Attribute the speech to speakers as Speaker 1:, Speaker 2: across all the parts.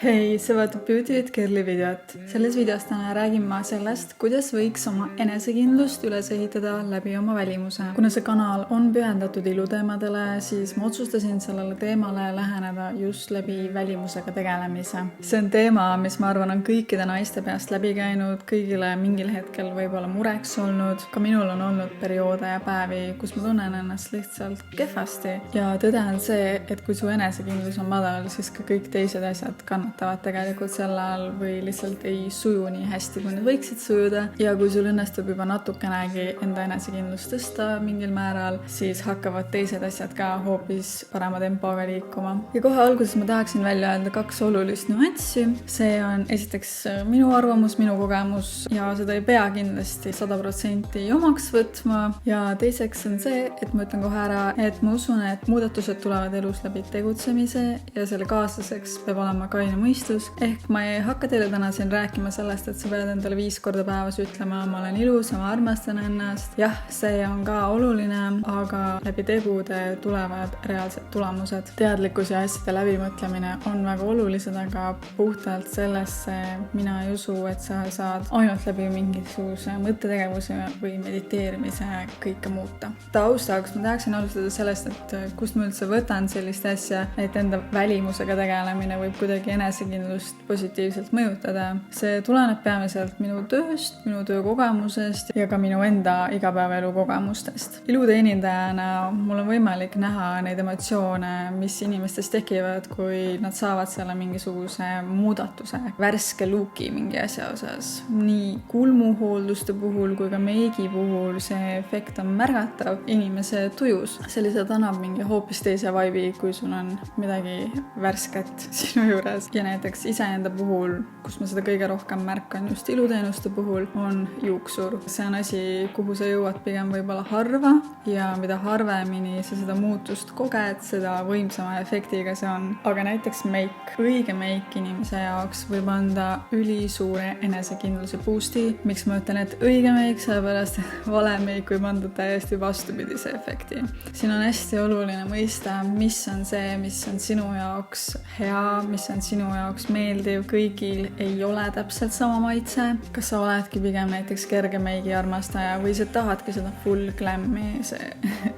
Speaker 1: Hei, sa vaatad Beauty with Girly videot. Selles videos täna räägin ma sellest, kuidas võiks oma enesekindlust üles ehitada läbi oma välimuse. Kuna see kanal on pühendatud iluteemadele, siis ma otsustasin sellele teemale läheneda just läbi välimusega tegelemise. See on teema, mis ma arvan on kõikide naiste peast läbi käinud, kõigile mingil hetkel võib-olla mureks olnud. Ka minul on olnud perioode ja päevi, kus ma tunnen ennast lihtsalt kehvasti. Ja tõde on see, et kui su enesekindlus on madal, siis ka kõik teised asjad kannatavad tegelikult selle all või lihtsalt ei suju nii hästi, kui need võiksid sujuda. Ja kui sul õnnestub juba natukenegi enda enesekindlust tõsta mingil määral, siis hakkavad teised asjad ka hoopis parema tempoga liikuma. Ja kohe alguses ma tahaksin välja öelda 2 olulist nüanssi. See on esiteks minu arvamus, minu kogemus ja seda ei pea kindlasti 100% omaks võtma. Ja teiseks on see, et ma ütlen kohe ära, et ma usun, et muudatused tulevad elus läbi tegutsemise ja selle kaaslaseks peab olema kaine mõistus. Ehk ma ei hakka teile täna siin rääkima sellest, et sa pead endale 5 korda päevas ütlema, ma olen ilus, ma armastan ennast. Jah, see on ka oluline, aga läbi tegude tulevad reaalsed tulemused. Teadlikkus ja asjade läbimõtlemine on väga olulised, aga puhtalt sellesse mina ei usu, et sa saad ainult läbi mingisuguse mõttetegevuse või mediteerimise kõike muuta. Taustaks ma tahaksin alustada sellest, et kust ma üldse võtan sellist asja, et enda välimusega tegelemine võib kuidagi enesekindlust positiivselt mõjutada. See tuleneb peamiselt minu tööst, minu töökogemusest ja ka minu enda igapäevaelu kogemustest. Iluteenindajana mul on võimalik näha neid emotsioone, mis inimestes tekivad, kui nad saavad selle mingisuguse muudatuse, värske looki mingi asja osas. Nii kulmuhoolduste puhul kui ka meigi puhul see efekt on märgatav inimese tujus. See lihtsalt annab mingi hoopis teise vibe'i, kui sul on midagi värsket sinu juures. Ja näiteks iseenda puhul, kus ma seda kõige rohkem märkan just iluteenuste puhul, on juuksur. See on asi, kuhu sa jõuad pigem võib-olla harva ja mida harvemini sa seda muutust koged, seda võimsama efektiga see on. Aga näiteks meik, õige meik inimese jaoks võib anda ülisuure enesekindluse boost'i. Miks ma ütlen, et õige meik, sellepärast vale meik võib anda täiesti vastupidise efekti. Siin on hästi oluline mõista, mis on see, mis on sinu jaoks hea, mis on sinu jaoks meeldiv. Kõigil ei ole täpselt sama maitse. Kas sa oledki pigem näiteks kerge meigi armastaja või sa tahadki seda full glam'i, see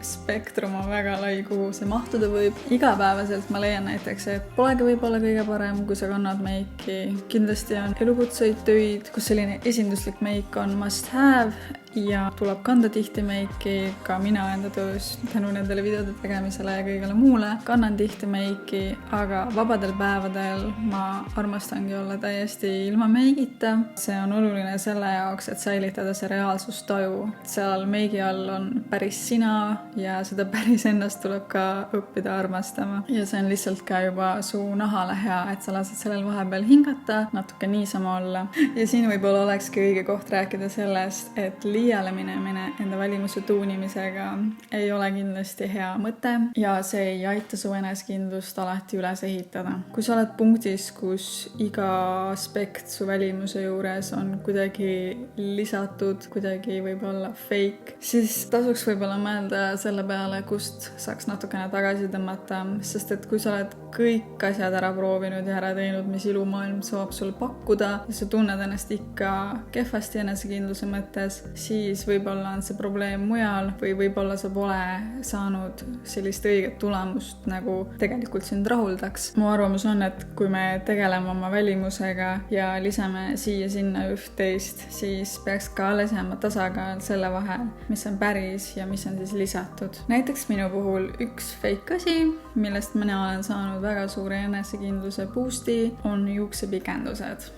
Speaker 1: spektrum on väga lai, kuhu see mahtuda võib. Igapäevaselt ma leian näiteks, et polegi võib-olla kõige parem, kui sa kannad meiki. Kindlasti on elukutseid töid, kus selline esinduslik meik on must have ja tuleb kanda tihti meiki. Ka mina enda töös tänu nendele videode tegemisele ja kõigele muule kannan tihti meiki, aga vabadel päevadel ma armastangi olla täiesti ilma meigita. See on oluline selle jaoks, et säilitada see reaalsustaju. Seal meigi all on päris sina ja seda päris ennast tuleb ka õppida armastama. Ja see on lihtsalt ka juba su nahale hea, et sa lased sellel vahepeal hingata, natuke niisama olla. Ja siin võib-olla olekski õige koht rääkida sellest, et liiale minemine enda välimuse tuunimisega ei ole kindlasti hea mõte ja see ei aita su enesekindlust alati üles ehitada. Kui sa oled punktis, kus iga aspekt su välimuse juures on kuidagi lisatud, kuidagi võib-olla fake, siis tasuks võib-olla mõelda selle peale, kust saaks natukene tagasi tõmmata, sest et kui sa oled kõik asjad ära proovinud ja ära teinud, mis ilumaailm saab sulle pakkuda ja sa tunned ennast ikka kehvasti enesekindluse mõttes, siis võib-olla on see probleem mujal või võib-olla sa pole saanud sellist õiget tulemust, nagu tegelikult sind rahuldaks. Mu arvamus on, et kui me tegeleme oma välimusega ja lisame siia-sinna üht-teist, siis peaks ka alles jääma tasakaal selle vahel, mis on päris ja mis on siis lisatud. Näiteks minu puhul üks fake asi, millest mina olen saanud väga suure enesekindluse boost'i, on juuksepikendused.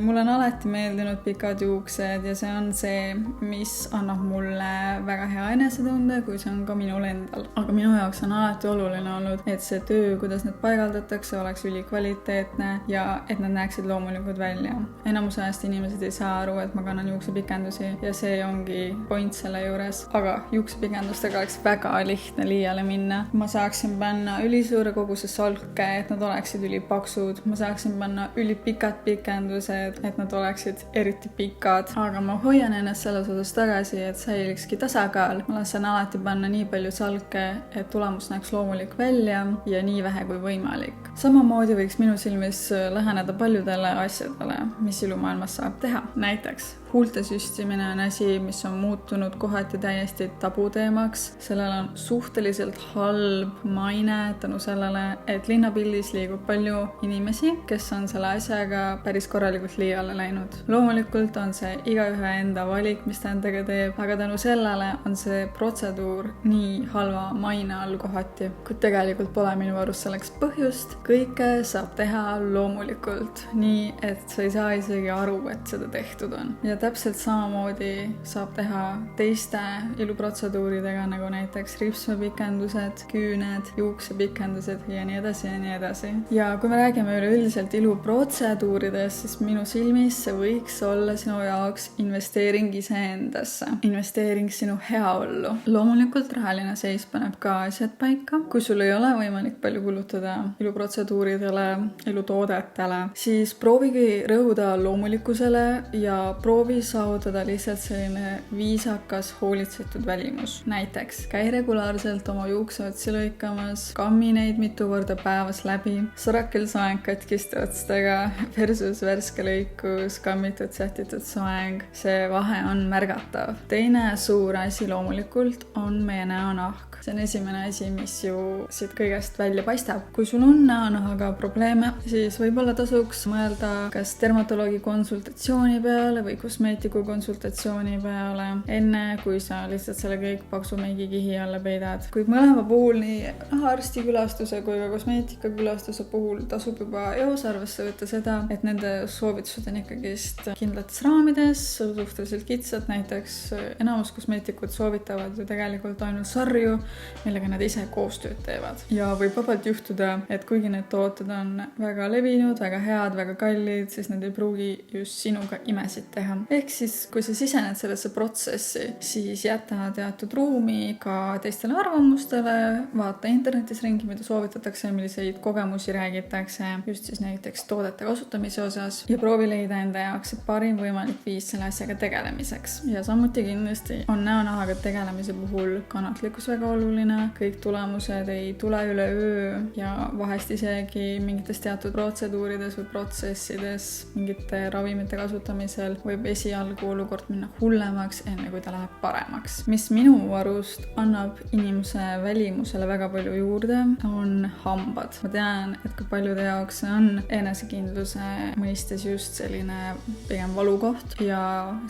Speaker 1: Mul on alati meeldinud pikad juuksed ja see on see, mis annab mulle väga hea enesetunde, kui see on ka minul endal. Aga minu jaoks on alati oluline olnud, et see töö, kuidas need paigaldatakse, oleks ülikvaliteetne ja et nad näeksid loomulikud välja. Enamus ajast inimesed ei saa aru, et ma kannan juuksepikendusi ja see ongi point selle juures. Aga juuksepikendustega oleks väga lihtne liiale minna. Ma saaksin panna ülisuure koguse solke, et nad oleksid ülipaksud. Ma saaksin panna ülipikad pikendused, sellised, et nad oleksid eriti pikad, aga ma hoian ennast selles osas tagasi, et säilikski tasakaal. Ma lasen alati panna nii palju salke, et tulemus näeks loomulik välja ja nii vähe kui võimalik. Samamoodi võiks minu silmis läheneda paljudele asjadele, mis ilumaailmas saab teha. Näiteks huulte süstimine on asi, mis on muutunud kohati täiesti tabuteemaks. Sellel on suhteliselt halb maine tänu sellele, et linnapildis liigub palju inimesi, kes on selle asjaga päris korralikult liiale läinud. Loomulikult on see igaühe enda valik, mis ta endaga teeb, aga tänu sellele on see protseduur nii halva maine all kohati. Kuid tegelikult pole minu arust selleks põhjust. Kõike saab teha loomulikult, nii et sa ei saa isegi aru, et seda tehtud on. Ja täpselt samamoodi saab teha teiste iluprotseduuridega, nagu näiteks ripsmepikendused, küüned, juuksepikendused ja nii edasi ja nii edasi. Ja kui me räägime üleüldiselt iluprotseduuridest, siis minu silmis see võiks olla sinu jaoks investeering iseendasse, investeering sinu heaollu. Loomulikult rahaline seis paneb ka asjad paika. Kui sul ei ole võimalik palju kulutada iluprotseduuridele, ilutoodetele, siis proovigi rõhuda loomulikkusele ja proovi saavutada lihtsalt selline viisakas, hoolitsetud välimus. Näiteks käi regulaarselt oma juukseotsi lõikamas, kammi neid mitu korda päevas läbi, sõrakel soeng katkiste otstega versus värske lõikus, kammitud, sätitud soeng. See vahe on märgatav. Teine suur asi loomulikult on meie näonahk. See on esimene asi, mis ju siit kõigest välja paistab. Kui sul on näonahaga probleeme, siis võib-olla tasuks mõelda kas dermatoloogi konsultatsiooni peale või kosmeetiku konsultatsiooni peale, enne kui sa lihtsalt selle kõik paksu meigikihi alla peidad. Kuid mõlema puhul, nii arstikülastuse kui ka kosmeetikakülastuse puhul tasub juba eos arvesse võtta seda, et nende soovitused on ikkagist kindlates raamides, suhteliselt kitsad. Näiteks enamus kosmeetikud soovitavad ju tegelikult ainult sarju, millega nad ise koostööd teevad. Ja võib vabalt juhtuda, et kuigi need tooted on väga levinud, väga head, väga kallid, siis nad ei pruugi just sinuga imesid teha. Ehk siis, kui sa sisened sellesse protsessi, siis jäta teatud ruumi ka teistele arvamustele, vaata internetis ringi, mida soovitatakse, milliseid kogemusi räägitakse, just siis näiteks toodete kasutamise osas ja proovi leida enda jaoks parim võimalik viis selle asjaga tegelemiseks. Ja samuti kindlasti on näonahaga tegelemise puhul kannatlikkus väga oluline, kõik tulemused ei tule üleöö ja vahest isegi mingites teatud protseduurides või protsessides, mingite ravimite kasutamisel võib esialgu olukord minna hullemaks, enne kui ta läheb paremaks. Mis minu arust annab inimese välimusele väga palju juurde, on hambad. Ma tean, et kui paljude jaoks see on enesekindluse mõistes just selline pigem valukoht ja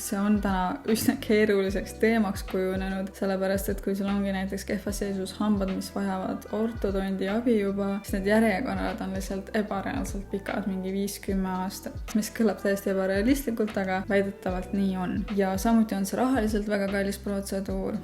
Speaker 1: see on täna üsna keeruliseks teemaks kujunenud, sellepärast et kui sul ongi näiteks kehvas seisus hambad, mis vajavad ortodondi abi juba, siis need järjekorrad on lihtsalt ebareaalselt pikad, mingi 5-10 aastat, mis kõlab täiesti ebarealistlikult, aga väidetavalt nii on. Ja samuti on see rahaliselt väga kallis protseduur,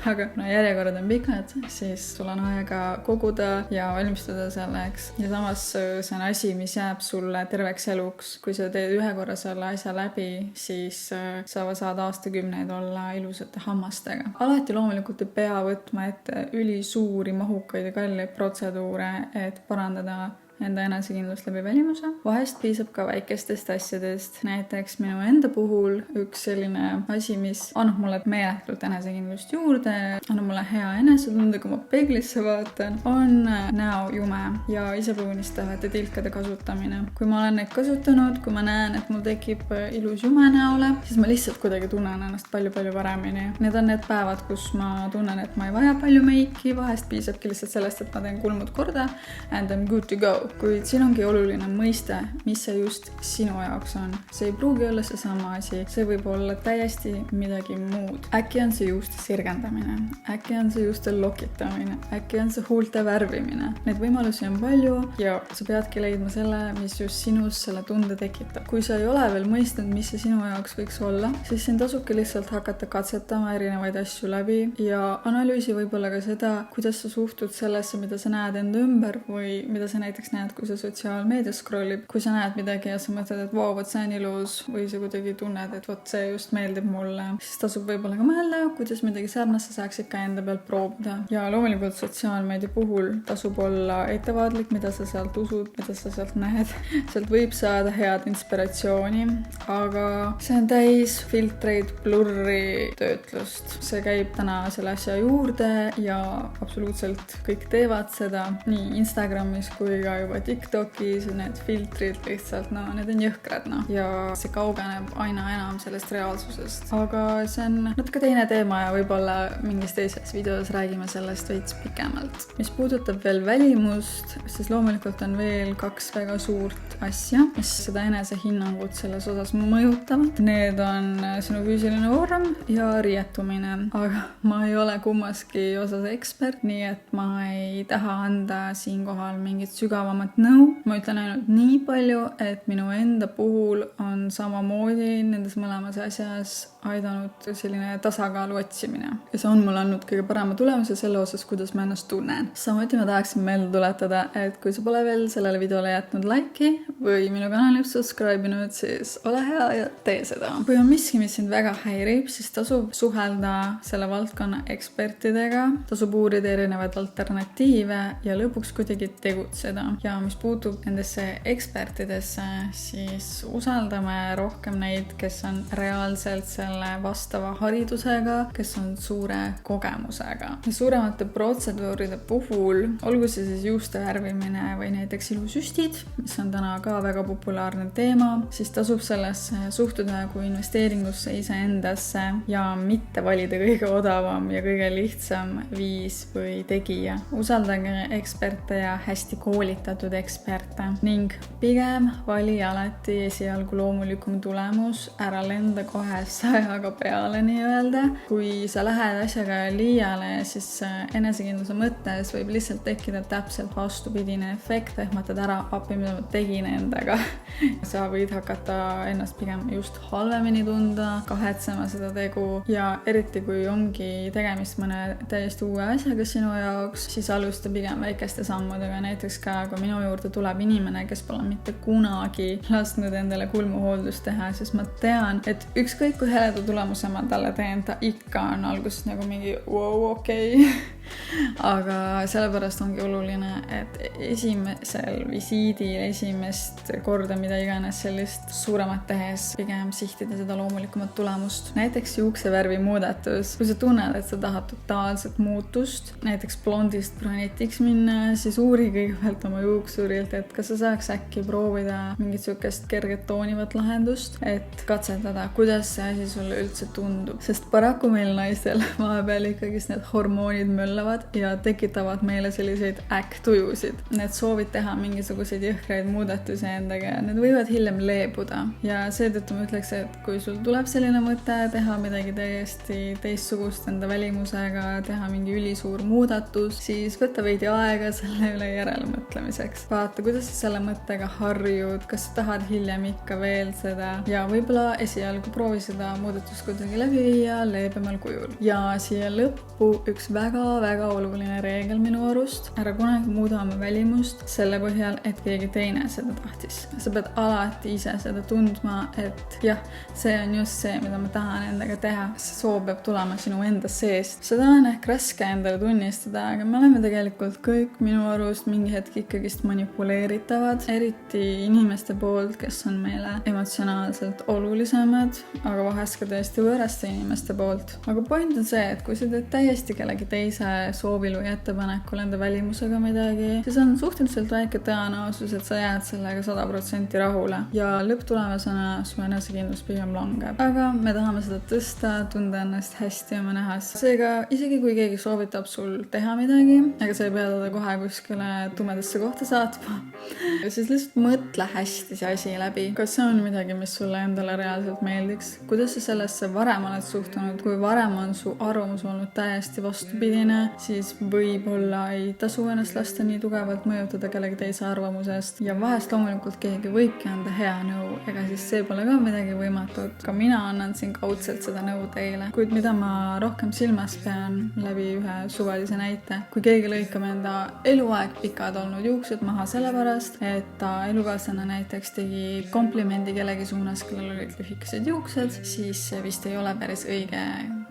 Speaker 1: aga kuna järjekorrad on pikad, siis sul on aega koguda ja valmistuda selleks. Ja samas see on asi, mis jääb sulle terveks eluks. Kui sa teed ühe korra selle asja läbi, siis saad aastakümneid olla ilusate hammastega. Alati loomulikult ei pea võtma ette ülisuuri, mahukaid ja kalleid protseduure, et parandada enda enesekindlust läbi välimuse. Vahest piisab ka väikestest asjadest. Näiteks minu enda puhul üks selline asi, mis annab mulle meeletult enesekindlust juurde, annab mulle hea enesetunde, kui ma peeglisse vaatan, on näojume ja isepuunistavate tilkade kasutamine. Kui ma olen neid kasutanud, kui ma näen, et mul tekib ilus jume näole, siis ma lihtsalt kuidagi tunnen ennast palju-palju paremini. Need on need päevad, kus ma tunnen, et ma ei vaja palju meiki, vahest piisabki lihtsalt sellest, et ma teen kulmud korda and I'm good to go. Kuid siin ongi oluline mõiste, mis see just sinu jaoks on. See ei pruugi olla see sama asi, see võib olla täiesti midagi muud. Äkki on see juuste sirgendamine, äkki on see juuste lokitamine, äkki on see huulte värvimine. Neid võimalusi on palju ja sa peadki leidma selle, mis just sinus selle tunde tekitab. Kui sa ei ole veel mõistnud, mis see sinu jaoks võiks olla, siis siin tasubki lihtsalt hakata katsetama erinevaid asju läbi ja analüüsi võib-olla ka seda, kuidas sa suhtud sellesse, mida sa näed enda ümber või mida sa näiteks näed, kui sa sotsiaalmeedias scrollib, kui sa näed midagi ja sa mõtled, et vau, vot see on ilus või sa kuidagi tunned, et vot see just meeldib mulle, siis tasub võib-olla ka mõelda, kuidas midagi sarnast sa saaksid ka enda pealt proovida. Ja loomulikult sotsiaalmeedia puhul tasub olla ettevaatlik, mida sa sealt usud, mida sa sealt näed. Sealt võib saada head inspiratsiooni, aga see on täis filtreid, blurri, töötlust. See käib täna selle asja juurde ja absoluutselt kõik teevad seda nii Instagramis kui ka juba TikTokis. Need filtrid lihtsalt, need on jõhkrad, ja see kaugeneb aina enam sellest reaalsusest. Aga see on natuke teine teema ja võib-olla mingis teises videos räägime sellest veits pikemalt. Mis puudutab veel välimust, siis loomulikult on veel 2 väga suurt asja, mis seda enesehinnangut selles osas mõjutavad. Need on sinu füüsiline vorm ja riietumine. Aga ma ei ole kummaski osas ekspert, nii et ma ei taha anda siinkohal mingit sügavamat nõu. Ma ütlen ainult nii palju, et minu enda puhul on samamoodi nendes mõlemas asjas aidanud selline tasakaalu otsimine. Ja see on mul andnud kõige parema tulemuse selle osas, kuidas ma ennast tunnen. Samuti ma tahaksin meelde tuletada, et kui sa pole veel sellele videole jätnud like'i või minu kanali subscribe inud, siis ole hea ja tee seda. Kui on miski, mis sind väga häirib, siis tasub suhelda selle valdkonna ekspertidega, tasub uurida erinevaid alternatiive ja lõpuks kuidagi tegutseda. Ja mis puutub nendesse ekspertidesse, siis usaldame rohkem neid, kes on reaalselt selle vastava haridusega, kes on suure kogemusega. Ja suuremate protseduuride puhul, olgu see siis juuste värvimine või näiteks ilusüstid, mis on täna ka väga populaarne teema, siis tasub sellesse suhtuda kui investeeringusse iseendasse ja mitte valida kõige odavam ja kõige lihtsam viis või tegija. Usaldage eksperte ja hästi koolitatud eksperte ning pigem vali alati esialgu loomulikum tulemus, ära lenda kohe 100-ga peale nii-öelda. Kui sa lähed asjaga liiale, siis enesekindluse mõttes võib lihtsalt tekkida täpselt vastupidine efekt, ehmatad ära appi, mida ma tegin endaga. Sa võid hakata ennast pigem just halvemini tunda, kahetsema seda tegu ja eriti kui ongi tegemist mõne täiesti uue asjaga sinu jaoks, siis alusta pigem väikeste sammudega. Näiteks ka, kui minu juurde tuleb inimene, kes pole mitte kunagi lasknud endale kulmuhooldust teha, siis ma tean, et ükskõik kui heleda tulemuse ma talle teen, ta ikka on alguses nagu mingi wow, okei. Aga sellepärast ongi oluline, et esimesel visiidil, esimest korda, mida iganes sellist suuremat tehes, pigem sihtida seda loomulikumat tulemust. Näiteks juuksevärvi muudatus. Kui sa tunned, et sa tahad totaalset muutust, näiteks blondist brünetiks minna, siis uuri kõigepealt oma juuksurilt, et kas sa saaks äkki proovida mingit sükest kerget toonivat lahendust, et katsetada, kuidas see asi sulle üldse tundub. Sest paraku meil naistel vahepeal ikkagist need hormoonid möllavad ja tekitavad meile selliseid äkktujusid. Need soovid teha mingisuguseid jõhkraid muudatusi endaga ja need võivad hiljem leebuda. Ja seetõttu ma ütleks, et kui sul tuleb selline mõte teha midagi täiesti teistsugust enda välimusega, teha mingi ülisuur muudatus, siis võta veidi aega selle üle järelemõtlemiseks. Vaata, kuidas sa selle mõttega harjud, kas sa tahad hiljem ikka veel seda ja võib-olla esialgu proovi seda muudatust kuidagi läbi viia leebemal kujul. Ja siia lõppu üks väga oluline reegel minu arust. Ära kunagi muuda oma välimust selle põhjal, et keegi teine seda tahtis. Sa pead alati ise seda tundma, et jah, see on just see, mida ma tahan endaga teha. See soov peab tulema sinu enda seest. Seda on ehk raske endale tunnistada, aga me oleme tegelikult kõik minu arust mingi hetk ikkagist manipuleeritavad, eriti inimeste poolt, kes on meile emotsionaalselt olulisemad, aga vahest ka täiesti võõraste inimeste poolt. Aga point on see, et kui sa teed täiesti kellegi teise soovil või ettepanekul enda välimusega midagi, siis on suhteliselt väike tõenäosus, et sa jääd sellega 100% rahule ja lõpptulemusena su enesekindlus pigem langeb. Aga me tahame seda tõsta, tunda ennast hästi oma nähas. Seega, isegi kui keegi soovitab sul teha midagi, aga sa ei pea teda kohe kuskile tumedasse kohta saatma, siis lihtsalt mõtle hästi see asi läbi. Kas see on midagi, mis sulle endale reaalselt meeldiks? Kuidas sa sellesse varem oled suhtunud? Kui varem on su arvamus olnud täiesti vastupidine, siis võib-olla ei tasu ennast lasta nii tugevalt mõjutada kellegi teise arvamusest ja vahest loomulikult keegi võibki anda hea nõu, ega siis see pole ka midagi võimatut. Ka mina annan siin kaudselt seda nõu teile, kuid mida ma rohkem silmas pean läbi ühe suvalise näite. Kui keegi lõikab enda eluaeg pikad olnud juuksed maha sellepärast, et ta elukaaslane näiteks tegi komplimendi kellegi suunas, kellel olid lühikesed juuksed, siis see vist ei ole päris õige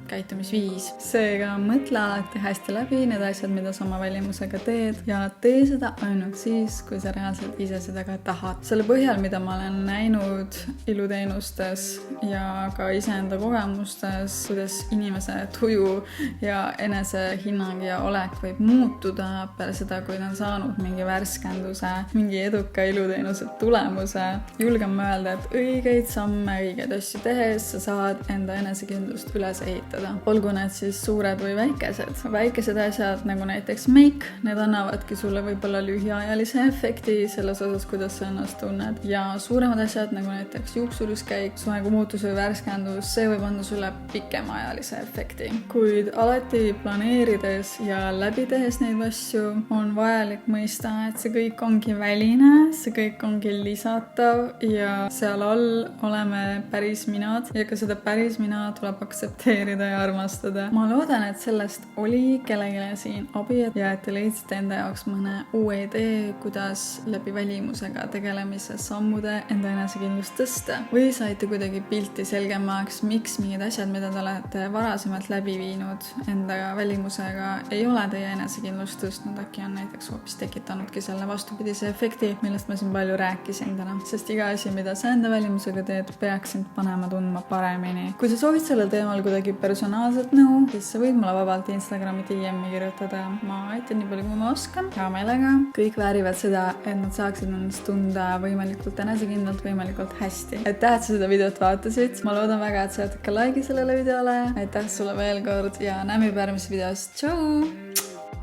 Speaker 1: käitumisviis. Seega mõtle alati hästi läbi need asjad, mida sa oma välimusega teed ja tee seda ainult siis, kui sa reaalselt ise seda ka tahad. Selle põhjal, mida ma olen näinud iluteenustes ja ka iseenda kogemustes, kuidas inimese tuju ja enesehinnang ja olek võib muutuda peale seda, kui ta on saanud mingi värskenduse, mingi eduka iluteenuse tulemuse. Julgen ma öelda, et õigeid samme, õigeid asju tehes sa saad enda enesekindlust üles ehitada. Olgu need siis suured või väikesed. Väikesed asjad nagu näiteks make, need annavadki sulle võib-olla lühiajalise efekti selles osas, kuidas sa ennast tunned. Ja suuremad asjad nagu näiteks juuksuriskäik, soengumuutus või värskendus, see võib anda sulle pikemaajalise efekti. Kuid alati planeerides ja läbi tehes neid asju on vajalik mõista, et see kõik ongi väline, see kõik ongi lisatav ja seal all oleme päris minad ja ka seda päris mina tuleb aktsepteerida ja armastada. Ma loodan, et sellest oli kellelegi siin abi ja et te leidsite enda jaoks mõne uue idee, kuidas läbi välimusega tegelemise sammude enda enesekindlust tõsta. Või saite kuidagi pilti selgemaks, miks mingid asjad, mida te olete varasemalt läbi viinud enda välimusega, ei ole teie enesekindlust tõstnud. Äkki on näiteks hoopis tekitanudki selle vastupidise efekti, millest ma siin palju rääkisin täna. Sest iga asi, mida sa enda välimusega teed, peaks sind panema tundma paremini. Kui sa soovid sellel teemal kuidagi personaalset nõu, siis sa võid mulle vabalt Instagrami DM-i kirjutada. Ma aitan nii palju, kui ma oskan. Hea meelega. Kõik väärivad seda, et nad saaksid ennast tunda võimalikult enesekindlalt, võimalikult hästi. Aitäh, et sa seda videot vaatasid. Ma loodan väga, et sa jätad ka like'i sellele videole. Aitäh sulle veel kord ja näeme järgmises videos. Tšau!